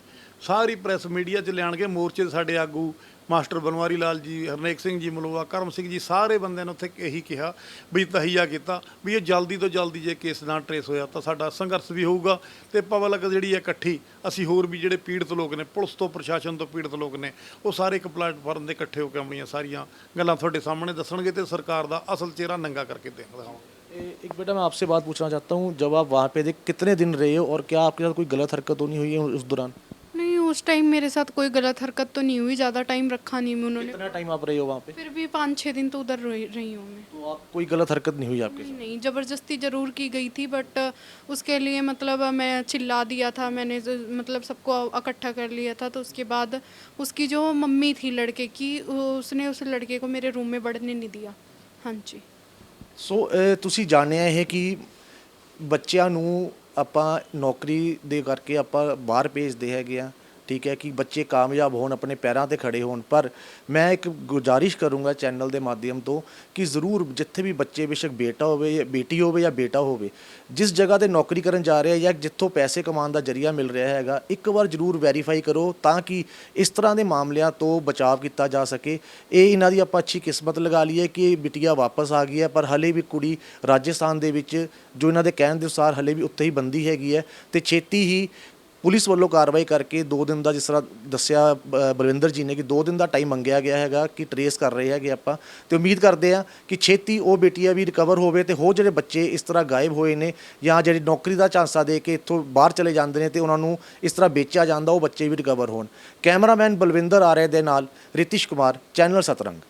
Speaker 4: ਸਾਰੀ ਪ੍ਰੈਸ ਮੀਡੀਆ 'ਚ ਲਿਆਣਗੇ। ਮੋਰਚੇ ਦੇ ਸਾਡੇ ਆਗੂ ਮਾਸਟਰ ਬਨਵਾਰੀ ਲਾਲ ਜੀ, ਹਰਨੇਕ ਸਿੰਘ ਜੀ ਮਲੂਆ, ਕਰਮ ਸਿੰਘ ਜੀ, ਸਾਰੇ ਬੰਦਿਆਂ ਨੇ ਉੱਥੇ ਇਹੀ ਕਿਹਾ ਵੀ ਤਹੀਆ ਕੀਤਾ ਵੀ ਇਹ ਜਲਦੀ ਤੋਂ ਜਲਦੀ ਜੇ ਕੇਸ ਨਾ ਟਰੇਸ ਹੋਇਆ ਤਾਂ ਸਾਡਾ ਸੰਘਰਸ਼ ਵੀ ਹੋਊਗਾ। ਤੇ ਪਬਲਿਕ ਜਿਹੜੀ ਹੈ ਇਕੱਠੀ, ਅਸੀਂ ਹੋਰ ਵੀ ਜਿਹੜੇ ਪੀੜਤ ਲੋਕ ਨੇ, ਪੁਲਿਸ ਤੋਂ ਪ੍ਰਸ਼ਾਸਨ ਤੋਂ ਪੀੜਤ ਲੋਕ ਨੇ, ਉਹ ਸਾਰੇ ਇੱਕ ਪਲੇਟਫਾਰਮ ਦੇ ਇਕੱਠੇ ਹੋ ਕੇ ਆਪਣੀਆਂ ਸਾਰੀਆਂ ਗੱਲਾਂ ਤੁਹਾਡੇ ਸਾਹਮਣੇ ਦੱਸਣਗੇ ਤੇ ਸਰਕਾਰ ਦਾ ਅਸਲ ਚਿਹਰਾ ਨੰਗਾ करके दिखाऊंगे।
Speaker 2: एक बेटा मैं आपसे बात पूछना चाहता हूँ, जब आप वहाँ पे थे कितने दिन रहे हो और क्या आपके साथ कोई गलत हरकत तो नहीं हुई है उस दौरान?
Speaker 1: नहीं, उस टाइम मेरे साथ कोई गलत हरकत तो नहीं हुई, ज़्यादा टाइम रखा नहीं उन्होंने,
Speaker 2: कितना टाइम आप रहे हो वहाँ पे?
Speaker 1: फिर भी 5-6 दिन तो उधर रही हूँ मैं।
Speaker 2: तो आप कोई गलत हरकत नहीं हुई आपके साथ?
Speaker 1: नहीं, ज़बरदस्ती ज़रूर की गई थी, बट उसके लिए मतलब मैं चिल्ला दिया था, मैंने मतलब सबको इकट्ठा कर लिया था। तो उसके बाद उसकी जो मम्मी थी लड़के की, उसने उस लड़के को मेरे रूम में बढ़ने नहीं दिया। हाँ जी।
Speaker 2: ਸੋ ਤੁਸੀਂ ਜਾਣਿਆ ਇਹ ਕਿ ਬੱਚਿਆਂ ਨੂੰ ਆਪਾਂ ਨੌਕਰੀ ਦੇ ਕਰਕੇ ਆਪਾਂ ਬਾਹਰ ਭੇਜਦੇ ਹੈਗੇ ਆ, ਠੀਕ ਹੈ, ਕਿ ਬੱਚੇ ਕਾਮਯਾਬ ਹੋਣ, ਆਪਣੇ ਪੈਰਾਂ ਤੇ ਖੜੇ ਹੋਣ। ਪਰ ਮੈਂ ਇੱਕ ਗੁਜ਼ਾਰਿਸ਼ ਕਰੂੰਗਾ ਚੈਨਲ ਦੇ ਮਾਧਿਅਮ ਤੋਂ ਕਿ ਜ਼ਰੂਰ ਜਿੱਥੇ ਵੀ ਬੱਚੇ, ਬੇਸ਼ੱਕ ਬੇਟਾ ਹੋਵੇ ਜਾਂ ਬੇਟੀ ਹੋਵੇ ਜਾਂ ਬੇਟਾ ਹੋਵੇ, ਜਿਸ ਜਗ੍ਹਾ ਤੇ ਨੌਕਰੀ ਕਰਨ ਜਾ ਰਿਹਾ ਜਾਂ ਜਿੱਥੋਂ ਪੈਸੇ ਕਮਾਉਣ ਦਾ ਜਰੀਆ ਮਿਲ ਰਿਹਾ ਹੈਗਾ, ਇੱਕ ਵਾਰ ਜ਼ਰੂਰ ਵੈਰੀਫਾਈ ਕਰੋ ਤਾਂ ਕਿ ਇਸ ਤਰ੍ਹਾਂ ਦੇ ਮਾਮਲਿਆਂ ਤੋਂ ਬਚਾਅ ਕੀਤਾ ਜਾ ਸਕੇ। ਇਹ ਇਹਨਾਂ ਦੀ ਆਪਾਂ ਅੱਛੀ ਕਿਸਮਤ ਲਗਾ ਲਈਏ ਕਿ ਬਿਟੀਆ ਵਾਪਸ ਆ ਗਈ ਹੈ, ਪਰ ਹਲੇ ਵੀ ਕੁੜੀ ਰਾਜਸਥਾਨ ਦੇ ਵਿੱਚ ਜੋ ਇਹਨਾਂ ਦੇ ਕਹਿਣ ਦੇ ਅਨੁਸਾਰ ਹਲੇ ਵੀ ਉੱਥੇ ਹੀ ਬੰਦੀ ਹੈਗੀ ਹੈ। ਤੇ ਛੇਤੀ ਹੀ ਪੁਲਿਸ ਵੱਲੋਂ ਕਾਰਵਾਈ ਕਰਕੇ 2 ਦਿਨ ਦਾ, ਜਿਸ ਤਰ੍ਹਾਂ ਦੱਸਿਆ ਬਲਵਿੰਦਰ ਜੀ ਨੇ ਕਿ 2 ਦਿਨ ਦਾ ਟਾਈਮ ਮੰਗਿਆ ਗਿਆ ਹੈਗਾ, ਕਿ ਟਰੇਸ ਕਰ ਰਹੇ ਹੈਗੇ ਆਪਾਂ। ਤੇ ਉਮੀਦ ਕਰਦੇ ਆ ਕਿ ਛੇਤੀ ਉਹ ਬੇਟੀਆਂ ਵੀ ਰਿਕਵਰ ਹੋਵੇ ਤੇ ਹੋਰ ਜਿਹੜੇ ਬੱਚੇ ਇਸ ਤਰ੍ਹਾਂ ਗਾਇਬ ਹੋਏ ਨੇ ਜਾਂ ਜਿਹੜੀ ਨੌਕਰੀ ਦਾ ਝਾਂਸਾ ਦੇ ਕੇ ਇੱਥੋਂ ਬਾਹਰ ਚਲੇ ਜਾਂਦੇ ਨੇ ਤੇ ਉਹਨਾਂ ਨੂੰ ਇਸ ਤਰ੍ਹਾਂ ਵੇਚਿਆ ਜਾਂਦਾ, ਉਹ ਬੱਚੇ ਵੀ ਰਿਕਵਰ ਹੋਣ। ਕੈਮਰਾਮੈਨ ਬਲਵਿੰਦਰ ਆਰਿਆ ਦੇ ਨਾਲ ਰਿਤਿਸ਼ ਕੁਮਾਰ, ਚੈਨਲ ਸਤਰੰਗ।